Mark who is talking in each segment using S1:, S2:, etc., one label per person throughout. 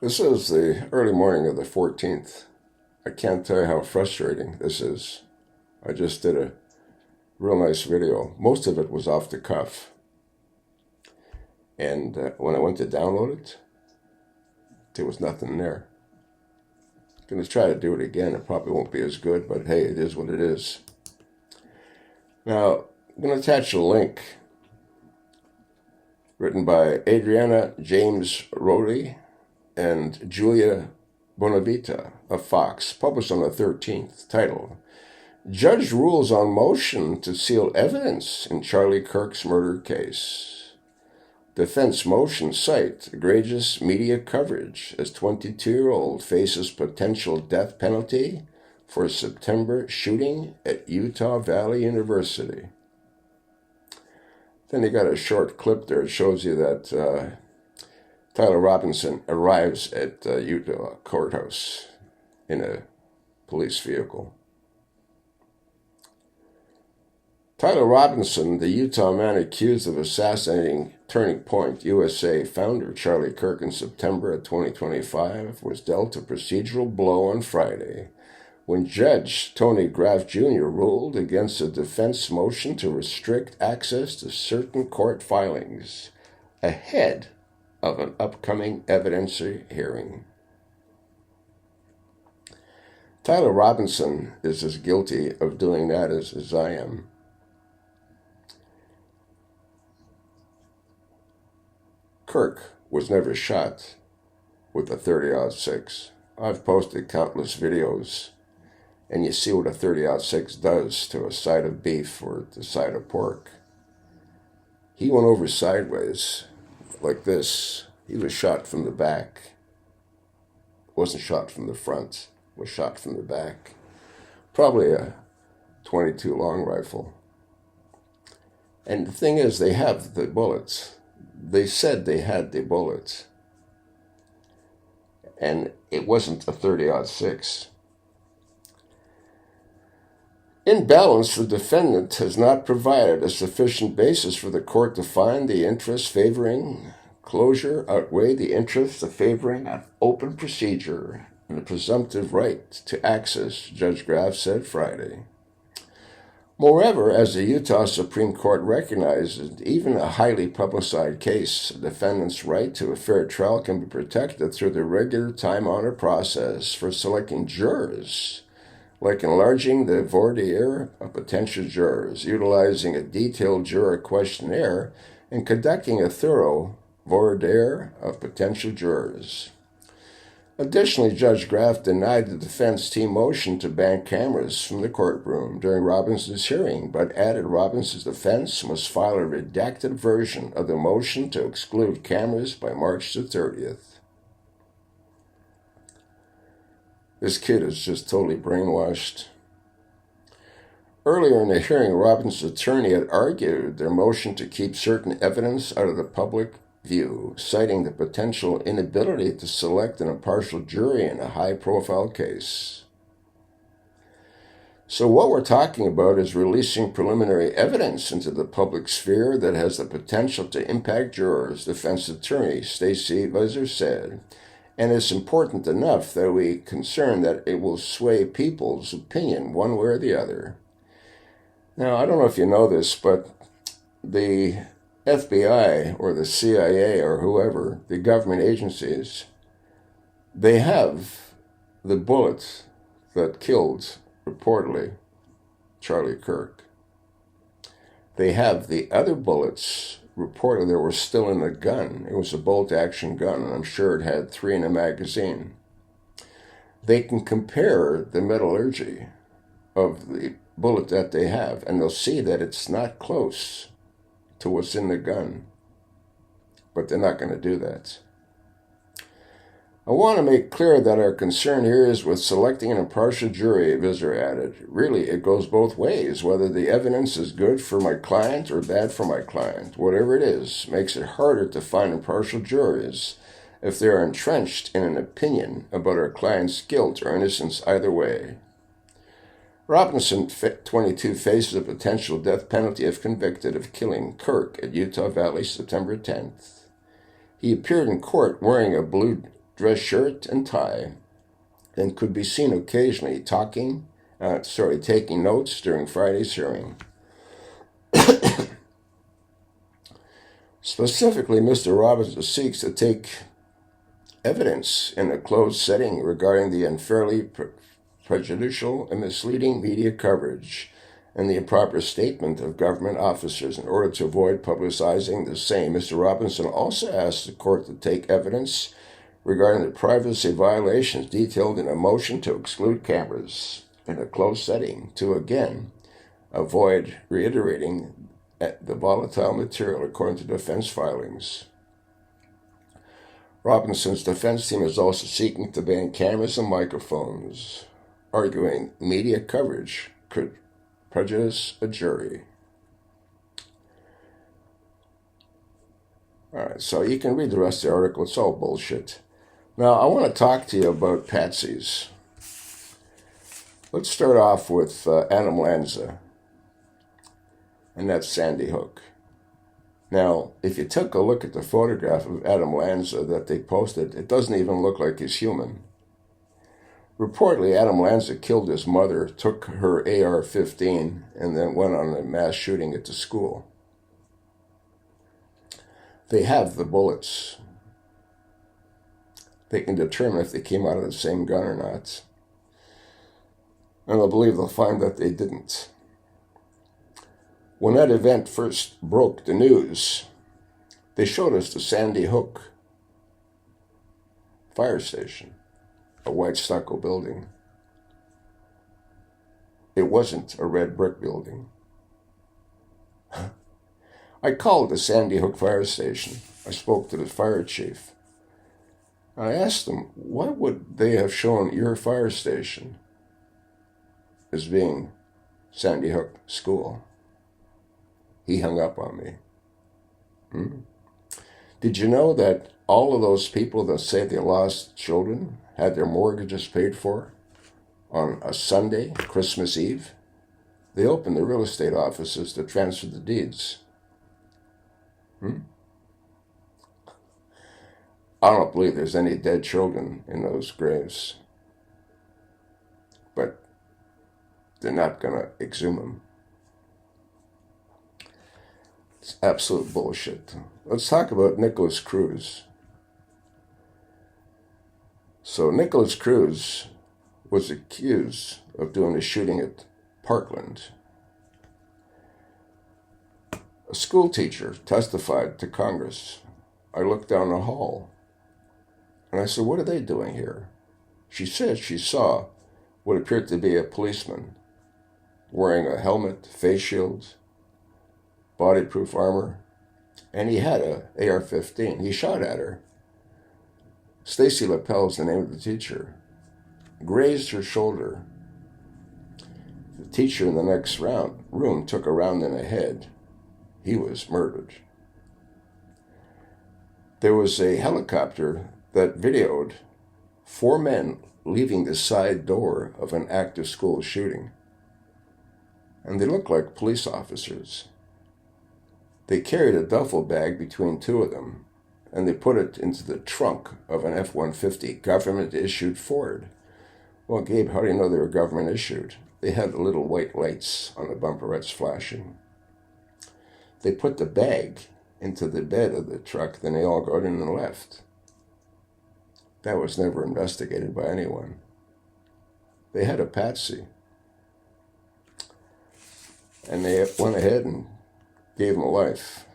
S1: This is the early morning of the 14th. I can't tell you how frustrating this is. I just did a real nice video. Most of it was off the cuff. And when I went to download it, there was nothing there. I'm going to try to do it again. It probably won't be as good, but hey, it is what it is. Now, I'm going to attach a link written by Adriana James Rody and Julia Bonavita of Fox, published on the 13th, titled, Judge Rules on Motion to Seal Evidence in Charlie Kirk's Murder Case. Defense motion cite egregious media coverage as 22-year-old faces potential death penalty for September shooting at Utah Valley University. Then you got a short clip there. It shows you that Tyler Robinson arrives at Utah courthouse in a police vehicle. Tyler Robinson, the Utah man accused of assassinating Turning Point USA founder Charlie Kirk in September of 2025, was dealt a procedural blow on Friday when Judge Tony Graff Jr. ruled against a defense motion to restrict access to certain court filings ahead of an upcoming evidentiary hearing. Tyler Robinson is as guilty of doing that as I am. Kirk was never shot with a .30-06. I've posted countless videos, and you see what a .30-06 does to a side of beef or the side of pork. He went over sideways like this. He was shot from the back. Wasn't shot from the front. Was shot from the back. Probably a .22 long rifle. And the thing is, they have the bullets. They said they had the bullets. And it wasn't a .30-06. In balance, the defendant has not provided a sufficient basis for the court to find the interests favoring closure outweigh the interests of favoring an open procedure and the presumptive right to access, Judge Graff said Friday. Moreover, as the Utah Supreme Court recognizes, even a highly publicized case, a defendant's right to a fair trial can be protected through the regular time-honored process for selecting jurors, like enlarging the voir dire of potential jurors, utilizing a detailed juror questionnaire, and conducting a thorough voir dire of potential jurors. Additionally, Judge Graff denied the defense team motion to ban cameras from the courtroom during Robinson's hearing, but added Robinson's defense must file a redacted version of the motion to exclude cameras by March the 30th. This kid is just totally brainwashed. Earlier in the hearing, Robinson's attorney had argued their motion to keep certain evidence out of the public view, citing the potential inability to select an impartial jury in a high-profile case. So what we're talking about is releasing preliminary evidence into the public sphere that has the potential to impact jurors, defense attorney Stacey Visser said, and it's important enough that we're concerned that it will sway people's opinion one way or the other. Now, I don't know if you know this, but the FBI or the CIA or whoever, the government agencies, they have the bullets that killed, reportedly, Charlie Kirk. They have the other bullets, reported that were still in the gun. It was a bolt-action gun, and I'm sure it had 3 in a magazine. They can compare the metallurgy of the bullet that they have, and they'll see that it's not close to what's in the gun. But they're not going to do that. I want to make clear that our concern here is with selecting an impartial jury, Visser added. Really, it goes both ways, whether the evidence is good for my client or bad for my client. Whatever it is, makes it harder to find impartial juries if they are entrenched in an opinion about our client's guilt or innocence either way. Robinson, 22, faces a potential death penalty if convicted of killing Kirk at Utah Valley September 10th. He appeared in court wearing a blue dress shirt and tie, and could be seen occasionally taking notes during Friday's hearing. Specifically, Mr. Robinson seeks to take evidence in a closed setting regarding the unfairly prejudicial and misleading media coverage and the improper statement of government officers in order to avoid publicizing the same. Mr. Robinson also asked the court to take evidence regarding the privacy violations detailed in a motion to exclude cameras in a closed setting to again avoid reiterating the volatile material according to defense filings. Robinson's defense team is also seeking to ban cameras and microphones, arguing media coverage could prejudice a jury. All right, so you can read the rest of the article. It's all bullshit. Now, I want to talk to you about Patsy's. Let's start off with Adam Lanza, and that's Sandy Hook. Now, if you took a look at the photograph of Adam Lanza that they posted, it doesn't even look like he's human. Reportedly, Adam Lanza killed his mother, took her AR-15, and then went on a mass shooting at the school. They have the bullets. They can determine if they came out of the same gun or not. And I believe they'll find that they didn't. When that event first broke the news, they showed us the Sandy Hook fire station, a white stucco building. It wasn't a red brick building. I called the Sandy Hook fire station. I spoke to the fire chief. I asked them, why would they have shown your fire station as being Sandy Hook School? He hung up on me. Did you know that all of those people that say they lost children had their mortgages paid for on a Sunday, Christmas Eve? They opened the real estate offices to transfer the deeds. I don't believe there's any dead children in those graves. But they're not going to exhume them. It's absolute bullshit. Let's talk about Nicholas Cruz. So Nicholas Cruz was accused of doing a shooting at Parkland. A school teacher testified to Congress. I looked down the hall and I said, what are they doing here? She said she saw what appeared to be a policeman wearing a helmet, face shield, bodyproof armor, and he had a AR-15. He shot at her. Stacy Lapel is the name of the teacher. Grazed her shoulder. The teacher in the next room took a round in the head. He was murdered. There was a helicopter that videoed 4 men leaving the side door of an active school shooting. And they looked like police officers. They carried a duffel bag between 2 of them, and they put it into the trunk of an F-150 government-issued Ford. Well, Gabe, how do you know they were government-issued? They had the little white lights on the bumperettes flashing. They put the bag into the bed of the truck, then they all got in and left. That was never investigated by anyone. They had a Patsy. And they went ahead and gave him a life.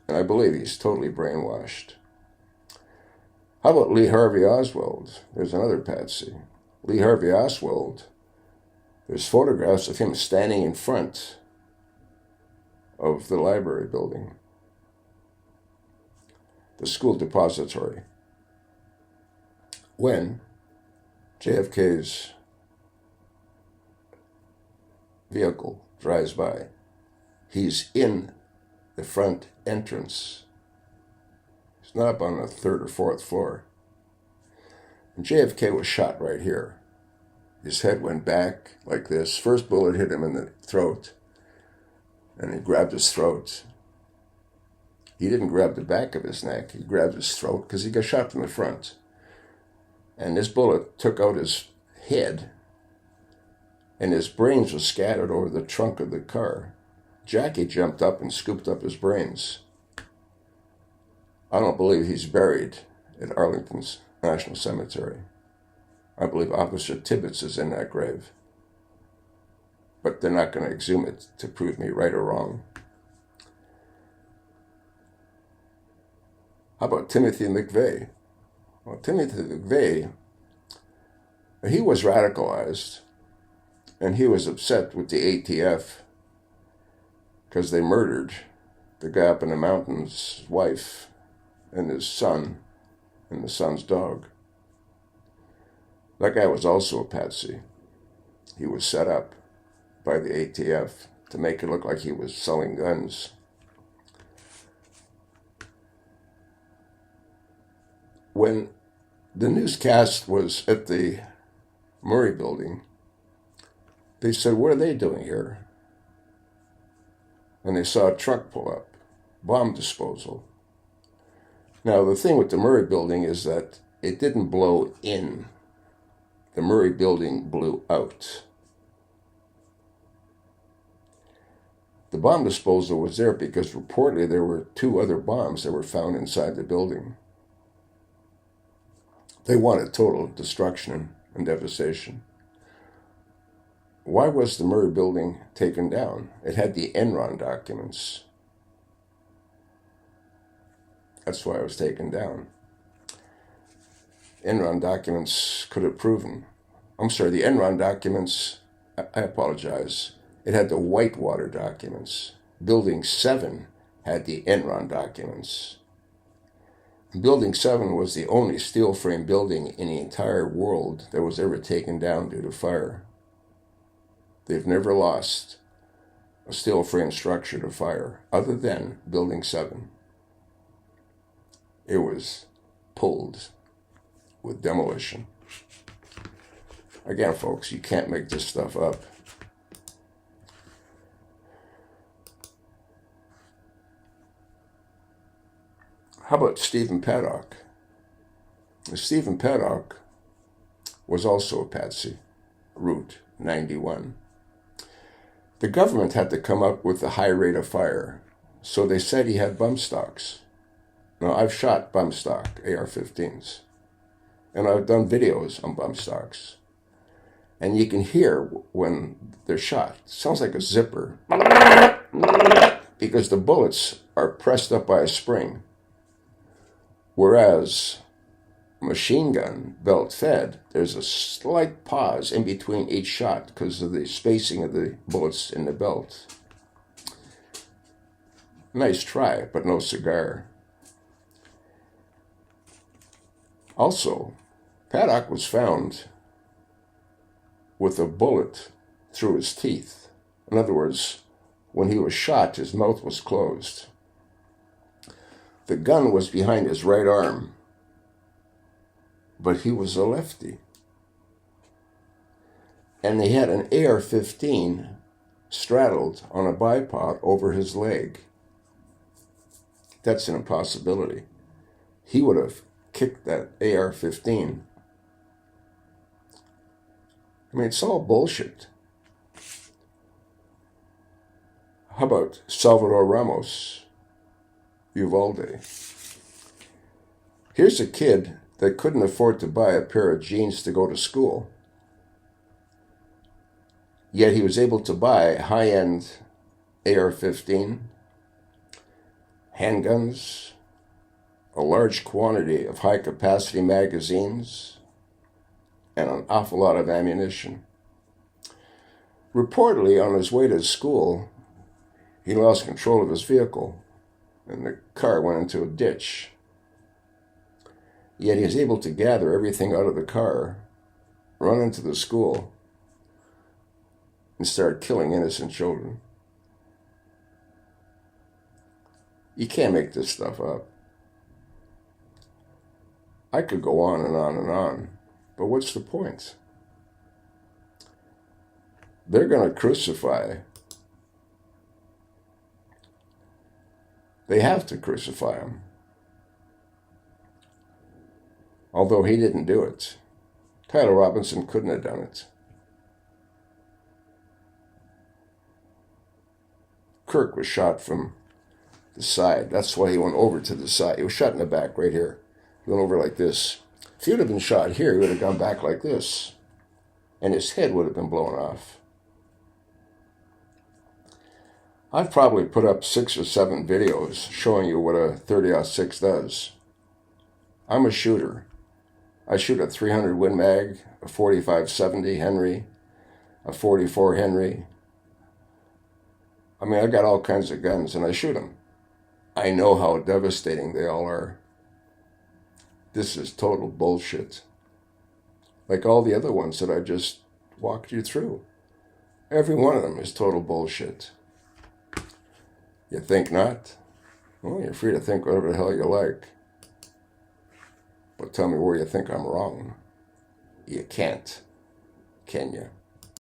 S1: And I believe he's totally brainwashed. How about Lee Harvey Oswald? There's another Patsy. Lee Harvey Oswald, there's photographs of him standing in front of the library building, the school depository, when JFK's vehicle drives by. He's in the front entrance. He's not up on the 3rd or 4th floor. And JFK was shot right here. His head went back like this. First bullet hit him in the throat, and he grabbed his throat. He didn't grab the back of his neck. He grabbed his throat because he got shot from the front. and this bullet took out his head, and his brains were scattered over the trunk of the car. Jackie jumped up and scooped up his brains. I don't believe he's buried at Arlington's National Cemetery. I believe Officer Tibbetts is in that grave. But they're not going to exhume it to prove me right or wrong. How about Timothy McVeigh? Well, Timothy McVeigh, he was radicalized, and he was upset with the ATF because they murdered the guy up in the mountains, his wife, and his son, and the son's dog. That guy was also a patsy. He was set up by the ATF to make it look like he was selling guns. When the newscast was at the Murray building, they said, "What are they doing here?" And they saw a truck pull up, bomb disposal. Now, the thing with the Murray building is that it didn't blow in. The Murray building blew out. The bomb disposal was there because reportedly there were 2 other bombs that were found inside the building. They wanted total destruction and devastation. Why was the Murray building taken down? It had the Enron documents. That's why it was taken down. Enron documents could have proven. The Enron documents, I apologize. It had the Whitewater documents. Building 7 had the Enron documents. Building 7 was the only steel frame building in the entire world that was ever taken down due to fire. They've never lost a steel frame structure to fire, other than Building 7. It was pulled with demolition. Again, folks, you can't make this stuff up. How about Stephen Paddock? Stephen Paddock was also a patsy, Route 91. The government had to come up with a high rate of fire, so they said he had bump stocks. Now, I've shot bump stock AR-15s, and I've done videos on bump stocks. And you can hear when they're shot. It sounds like a zipper, because the bullets are pressed up by a spring. Whereas machine gun, belt fed, there's a slight pause in between each shot because of the spacing of the bullets in the belt. Nice try, but no cigar. Also, Paddock was found with a bullet through his teeth. In other words, when he was shot, his mouth was closed. The gun was behind his right arm, but he was a lefty. And they had an AR-15 straddled on a bipod over his leg. That's an impossibility. He would have kicked that AR-15. I mean, it's all bullshit. How about Salvador Ramos, Uvalde? Here's a kid that couldn't afford to buy a pair of jeans to go to school. Yet he was able to buy high-end AR-15, handguns, a large quantity of high-capacity magazines, and an awful lot of ammunition. Reportedly, on his way to school, he lost control of his vehicle, and the car went into a ditch. Yet he was able to gather everything out of the car, run into the school, and start killing innocent children. You can't make this stuff up. I could go on and on and on, but what's the point? They're going to crucify. They have to crucify him. Although he didn't do it. Tyler Robinson couldn't have done it. Kirk was shot from the side. That's why he went over to the side. He was shot in the back right here. He went over like this. If he would have been shot here, he would have gone back like this. And his head would have been blown off. I've probably put up 6 or 7 videos showing you what a 30-06 does. I'm a shooter. I shoot a 300 Win Mag, a 45-70 Henry, a 44 Henry. I mean, I got all kinds of guns and I shoot them. I know how devastating they all are. This is total bullshit. Like all the other ones that I just walked you through. Every one of them is total bullshit. You think not? Well, you're free to think whatever the hell you like. But tell me where you think I'm wrong. You can't, can you?